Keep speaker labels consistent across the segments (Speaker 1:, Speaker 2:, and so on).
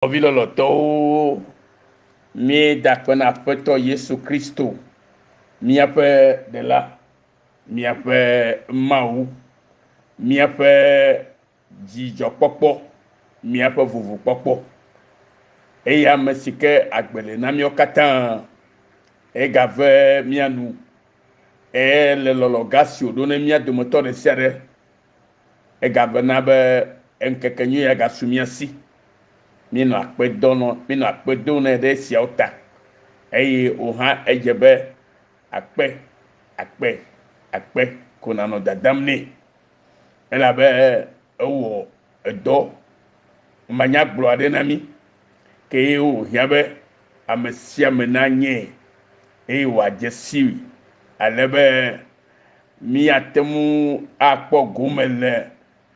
Speaker 1: Oviloloto mi dakpena aƒetɔ Yesu Kristo miaƒe ɖela miaƒe Mawu miaƒe dzidzɔkpɔkpɔ miaƒe vuvukpɔkpɔ eye ame si ke agbe le na míawo katã egave mía nu le lɔlɔ gã si wòɖo ne mía dometɔ ɖe sia ɖe egave na be ŋkekenyui ya gasu mía si míenɔ akpe dom nɛ ɖe esiawo ta eye wòhã edze be akpe ko nanɔ dadam nɛ elabe ewɔ edɔ manyagblɔ aɖe na mí ke wòhiã be ame sia ame nanyɛ eye wòadze si ale be míate ŋu akpɔ gome le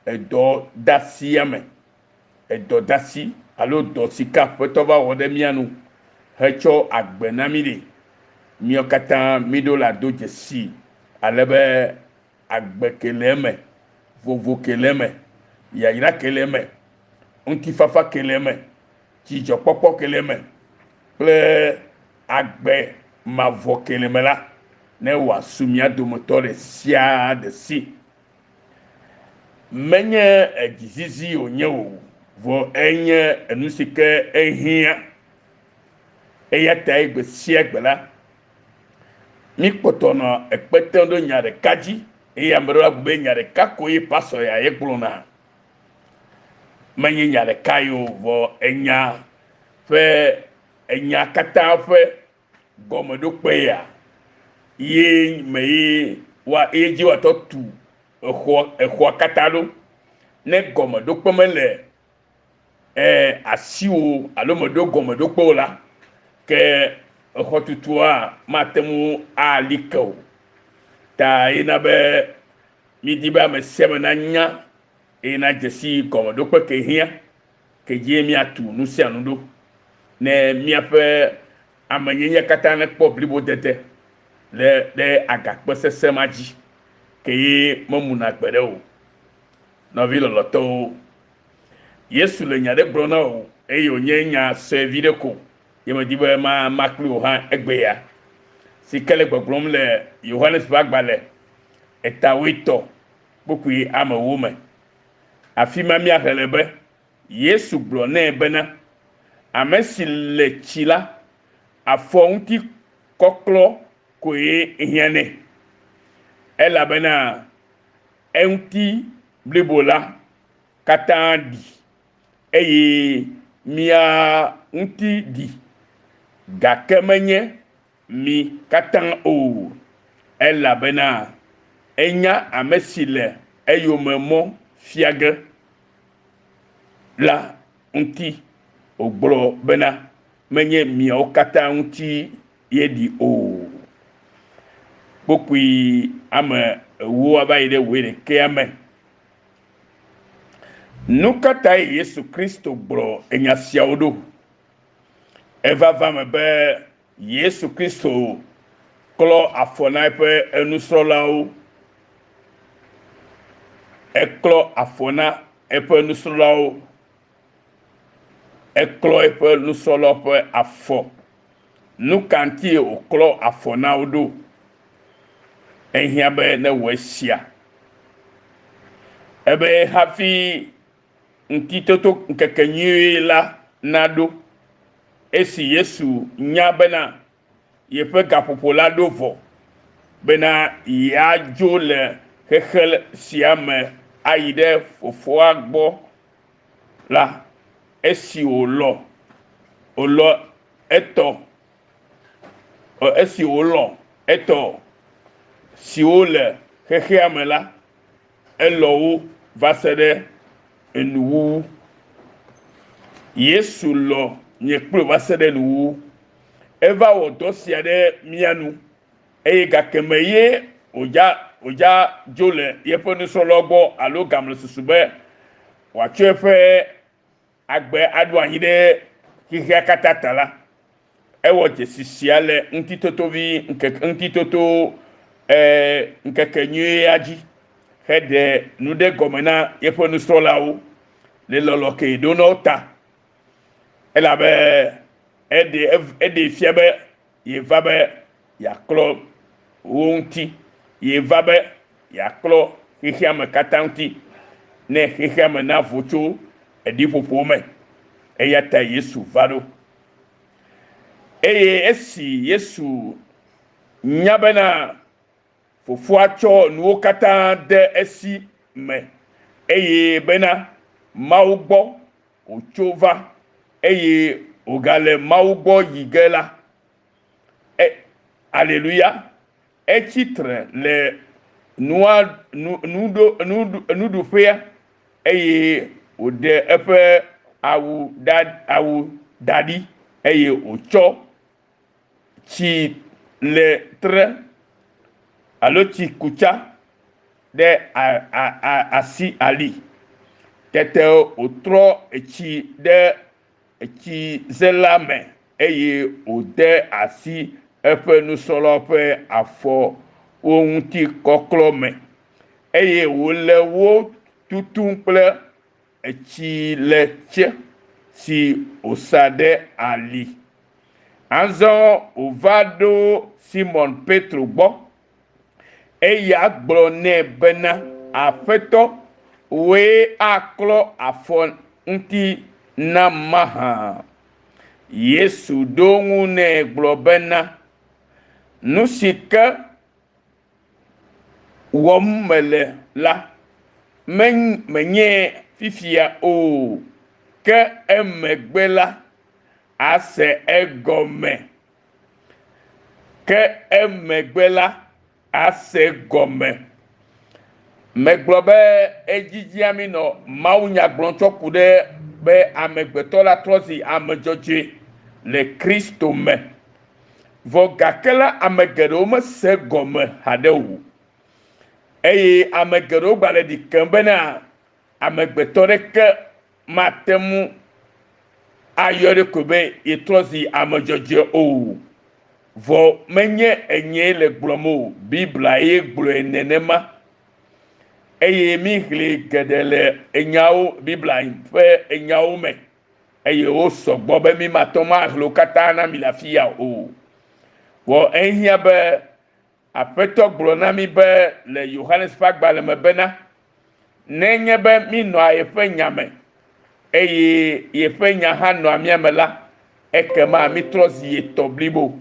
Speaker 1: edɔdasia me edɔdasi alo dɔ si ke aƒetɔ va wɔ ɖe mía nu hetsɔ agbe na mí ɖe míawo katã míɖo le ado dzesi ale be agbe ke le eme vovo ke le eme yayra ke le eme ŋutifafa ke le eme dzidzɔkpɔkpɔ ke le eme kple agbe mavɔ ke le eme la ne wòasu mía dometɔ ɖe sia ɖe si menye edzizizi wònye o vɔ enye enu si ke ehiã eya ta egbe sia gbe la mí kpɔtɔnɔ ekpete ɖo nya ɖeka dzi eye ame ɖewo agblɔ be nya ɖeka koe pastor ya ye gblɔna menye nya ɖeka yi o vɔ enya katã ƒe gɔmeɖokpe ya ye me ye dzi woatɔ tu exɔa katã ɖo ne gɔmeɖokpe mele asiwo alo meɖo gɔmeɖokpewo la ke exɔtutua mate ŋu ali ke o ta yina be mídi be ame sia ame nanya eye nadze si gɔmeɖokpe ke hiã ke dzi míatu nu sia nu ɖo ne míaƒe amenyenye katã nekpɔ blibodede ɖe agakpe sesẽ ma dzi ke ye memuna gbe ɖe o nɔvi lɔlɔtɔwo Yesu le nya ɖe gblɔ na o eye wònye nya sue vi ɖe ko ye medi be makpli wò hã egbe ya si ke le gbɔgblɔm le Yohanes ƒe agbalẽ 8 kpukpui amewo me afi ma míahe le be Yesu gblɔ nɛ bena ame si le tsi la afɔ ŋuti kɔklɔ koe hiã nɛ elabena eŋuti blibo la katã ɖi eye mía ŋuti ɖi gake menye mi katã o elabena enya ame si le eyome mɔ fiage la ŋuti wògblɔ bena menye miawo katã ŋuti ye ɖi o kpokpui ame ewo va yi ɖe 11 me nu katã Yesu Kristo gblɔ enya siawo ɖo evava me be Yesu Kristo klɔ afɔ na eƒe enusrɔ̃lawo eklɔ afɔ na eƒe nusrɔ̃lawo eklɔ eƒe nusrɔ̃lawo ƒe afɔ nu ka ŋuti wòklɔ afɔ na wo ɖo ehiã be ne wɔ esia ebe hafi ŋutitoto ŋkekenyui la naɖo esi Yesu nya bena yeƒe gaƒoƒo la ɖo vɔ bena yeadzo le xexe sia me ayi ɖe fofoa gbɔ la esi wòlɔ etɔ siwo le xexea me la elɔ wo va se ɖe enuwuwu Yesu lɔ nye kplo va se ɖe nuwuwu eva wɔ dɔ sia ɖe mía nu eye gake me ye wòdza dzo le yeƒe nusrɔ̃lawo gbɔ alo gamle susu be wòatsɔ eƒe agbe aɖo anyi ɖe xexea katã ta la ewɔ dzesi sia le ŋutitoto ŋkekenyuia dzi heɖe nu ɖe gɔme na yeƒe nusrɔ̃lawo le lɔlɔ ke ɖo na wo ta elabe ede fiabe yevabe yaklo wonti yevabe yaklo hihiame katanti ne hihiame na vocho edi popome eyata Yesu vado eye esi Yesu nyabena fofuacho nuwo kata de esi me eye bena maugbo ochova eye ogale maugbo yigela alléluia titre le nudo fea eye ode epe awu dadi eye ocho chi le tre alo chi kucha de asi ali tete otro echi de echi zelame eye ode asi efe nusolo fe afo ohun ti koklo me eye wole wo tutun ple echi leche si osade ali anzo ovado Simon Petro gbo eye agbro ne bena afeto we aklo afon nti na maha Yesu dongu ne globena nusika womele la menye fifia o ke emegbela ase egome ke emegbela ase gome meglobe ejijiami no maunya gloncho kude be amegbeto la trozi amejoje le Kristo me vogakela amegero me se gome hadewu eye amegero gbale di kembena amegbeto ke matemu ayore kobe itrozi amejoje o vo menye enye le gblomo bibla ye gblo enenema eye mi hle gedele enyawo bibla fe enyawo me eye o sogbo be mi matoma hlo katana mi lafia o wo ehia be apeto gblo na mi be le Yohanes fagbale me bena nenye be mi no ayefe nyame eye yefe nya ha no amiamela ekema mi trozi etoblibo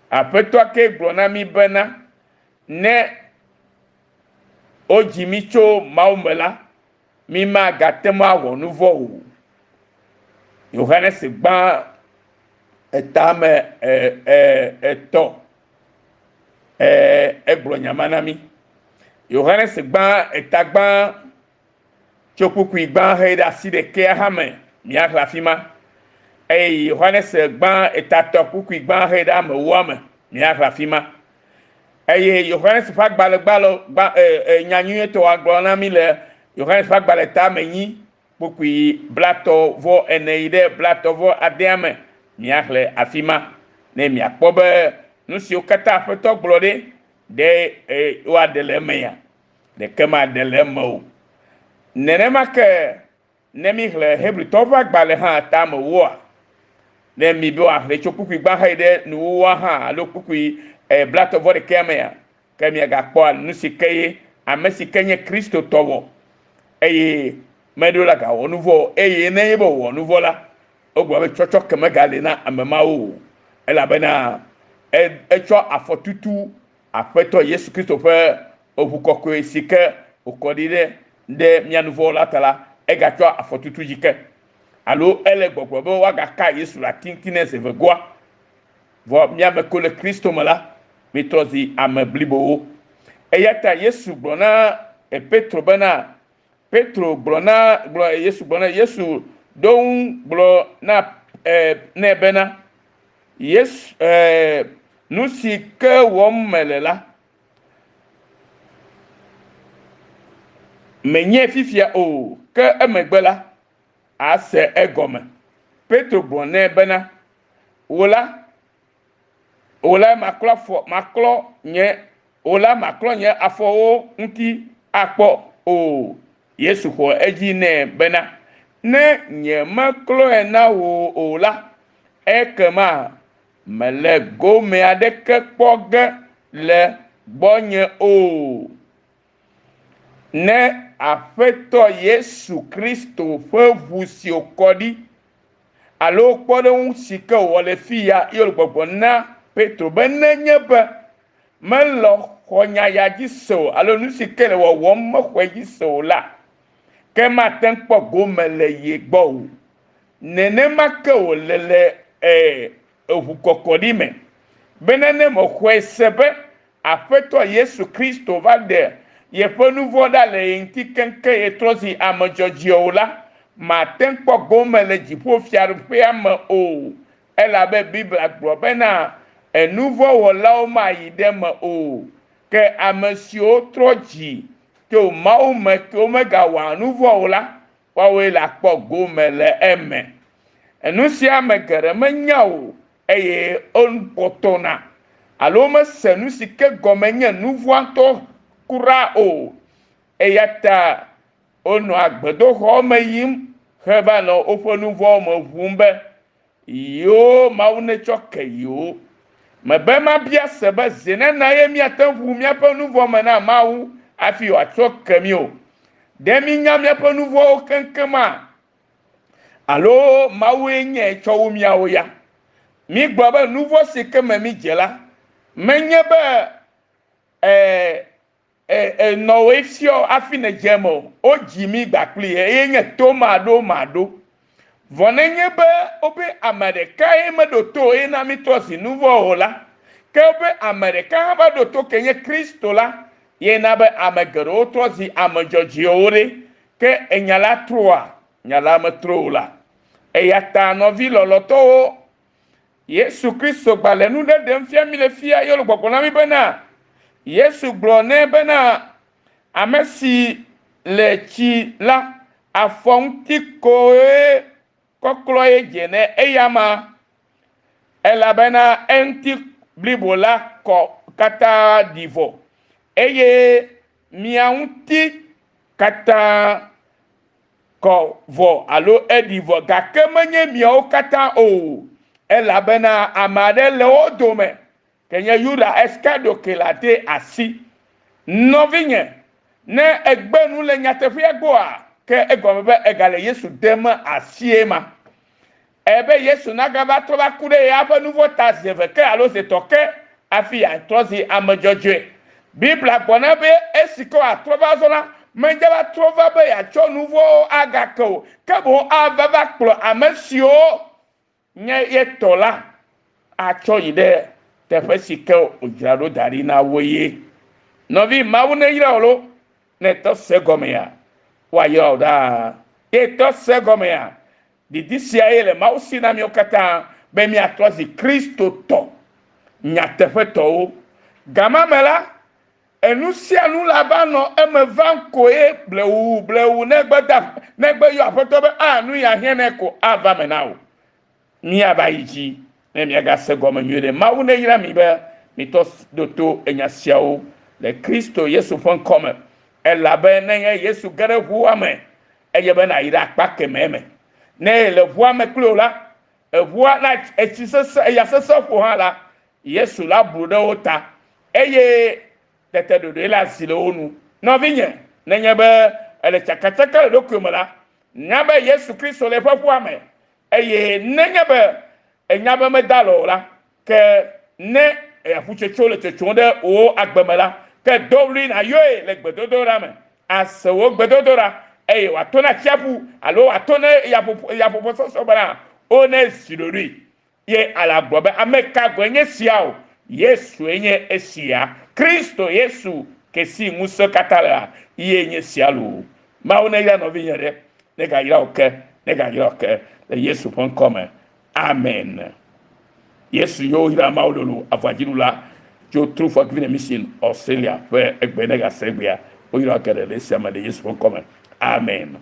Speaker 1: apeto ke gblo na mi bena ne ojimicho maumela mi ma gatema wonuvo o Yohanes gba etame eto egblo nyamana mi Yohanes gba etagba chokuku igba heda side ke hame mi aklafima Yohanes gba etato kuku igba heda me wome mi aklafima Yohanes fagbalo nyanyu to agbona mi le Yohanes fagbale ta menyi pokui blato vo eneide blato vo adiame mi akle afima ne mi akpobe nusi okata feto glode de wa de lemeya de kema de lemo nenema ke ne mi hle hebri to fagbale ha ta mo wo ne mi bi wa hle chokukui gba haide nu wa ha lo kukui blato vo de kemeya kemi ga kpo nusi keye amesi kenye Kristo towo eye medola ga wonuvo eye ne yebo wonuvo la ogbo be chocho keme gale na amema o ela bena echo afotutu afeto Yesu Kristo fe obukoko esike okodide de mianuvo la tala ega cho afotutu jike alo ele gbogbo be wa ga ka Yesu la tintinese vegwa vo miame ko le Kristo mala mitrozi ameblibo eyata Yesu gbona Petro bena Petro blona Yesu blona Yesu don blo na ne bena Yesu nusi ke wom melela menye fifia o ke emegbela ase egome Petro blona bena wola maklo nye ola maklo nye afo nti akpo o Yesu ho eji ne bena ne nye meklo ena wo o la ekema mele gome adeke kpɔ ge le gbɔnye o ne aƒetɔ Yesu Kristo ƒe ʋu si wokɔ ɖi alo kpɔ ɖe ŋu si ke wɔ le fi ya ye gbɔgbɔ na Petro be nenye be mele xɔ nyaya dzi se o alo nu si ke le wɔwɔm mexɔe dzi se o la ke mate ŋu kpɔ gome le ye gbɔ o nenema ke wòle le eʋukɔkɔɖi me bena ne mexɔe se be aƒetɔ Yesu Kristo va ɖe yeƒe nu vɔ ɖa le ye ŋuti keŋkeŋ ye trɔ zi ame dzɔdzɔewo la mate ŋu kpɔ gome le dziƒofiaɖuƒea me o elabe Biblia gblɔ bena enuvɔwɔlawo mayi ɖe me o ke ame siwo trɔ dzi tso Mawu me ke womegawɔ nu vɔ o la woawoe le akpɔ gome le eme enu sia me geɖe menya o eye wokpɔtɔna alo womese nu si ke gɔme nye nu vɔa ŋutɔ kura o eya ta wonɔ agbedoxɔ me yim heva nɔ woƒe nu vɔwo me ʋum be yiwo Mawu netsɔ ke yiwo mebe mabia se be zenena ye miate ʋu miaƒe nu vɔ me na Mawu hafi wòatrɔ ke mi o ɖe minya miaƒe nu vɔwo keŋkeŋ ma alo Mawue nye tsɔ wu miawo ya migblɔ be nu vɔ si ke me mi dze la menye be nɔwoe fiɔ hafi ne dze me o wodzi mi gbakpli eye nye to maɖo vɔ nenye be wobe ame ɖeka ye meɖo to ye na mi trɔ zi nu vɔ o la ke wobe ame ɖeka hã va ɖo to ke nye Kristo la ye na be ame geɖewo trɔ zi ame dzɔdzɔewo ɖe ke enya la troa nya la metro o la eya ta nɔvi lɔlɔtɔwo Yesu Kristo gba le nu ɖe ɖem fia mi le fia ye le gbɔgblɔ na mi bena Yesu gblɔ nɛ bena ame si le tsi la afɔ ŋuti koe kɔklɔ ye dze nɛ eyama elabena eŋuti blibo la kɔ katã ɖi vɔ eye mia ŋuti katã kɔ vɔ alo eɖi vɔ gake menye miawo katã o elabena ame aɖe le wo dome ke nye Yuda Iskariot la de asi nɔvinye ne egbe nu le nyateƒea gbɔa ke egɔme be egale Yesu dem asie ma ebe Yesu nagava trɔ va ku ɖe yeaƒe nu vɔ ta ze ve ke alo zetɔ ke hafi yeatrɔ zi ame dzɔdzɔe Biblia gbɔna be esi ke wòatrɔ va zɔ la medze va trɔ va be yeatsɔ nu vɔwo agake o ke boŋ ava va kplɔ ame siwo nye ye tɔ la atsɔ yi ɖe teƒe si ke wodzra ɖo da ɖi na wo ye nɔvi Mawu ne yra wo lo ne tɔ se gɔmea woayra wo ɖaa ye tɔ se gɔmea didi sia ye le Mawu si na miwo katã be miatrɔ zi Kristo tɔ nyateƒetɔwo gama me la enu sia nu la va nɔ eme va ko ye blewu negbe yɔ aƒetɔ be nu ya hiã ne ko ava me na o miaba yi dzi ne miagase gɔme nyuie ɖe Mawu ne yra mi be mitɔ ɖo to enya siawo le Kristo Yesu ƒe ŋkɔme elabe nenye Yesu ge ɖe ʋua me eye be nayi ɖe akpa kemɛ me ne le ʋua me kpli o la eʋua na etsi sese eya sese ƒo hã la Yesu la blu ɖe wo ta eye tete ɖoɖoe la zi le wo nu nɔvinye nenye be ele tsakatsaka le ɖokui me la nya be Yesu Kristo le eƒe ʋua me eye nenye be enya be meda le o la ke ne aƒutsotso le tsotsom ɖe wo agbeme la ke dɔwli na yɔe le gbedodoɖa me ase wo gbedodoɖa eye wòato na tsiaƒu alo wòato ne yaƒoƒo sɔsɔ bena wo ne zi ɖoɖoe ye ala gblɔ be ame ka gɔe nye sia o Yesue nye esia Kristo Yesu ke si ŋusẽ katã lea ye nye sia lo Mawu ne yra nɔvinye ɖe ne gayra wo ke le Yesu ƒe ŋkɔme amen Yesu yo yra Mawu lolo avɔdziɖula tso True Forgiveness Mission Australia ƒe egbe ne gase egbea wo yra ke ɖe le sia me le Yesu ƒe ŋkɔme amen.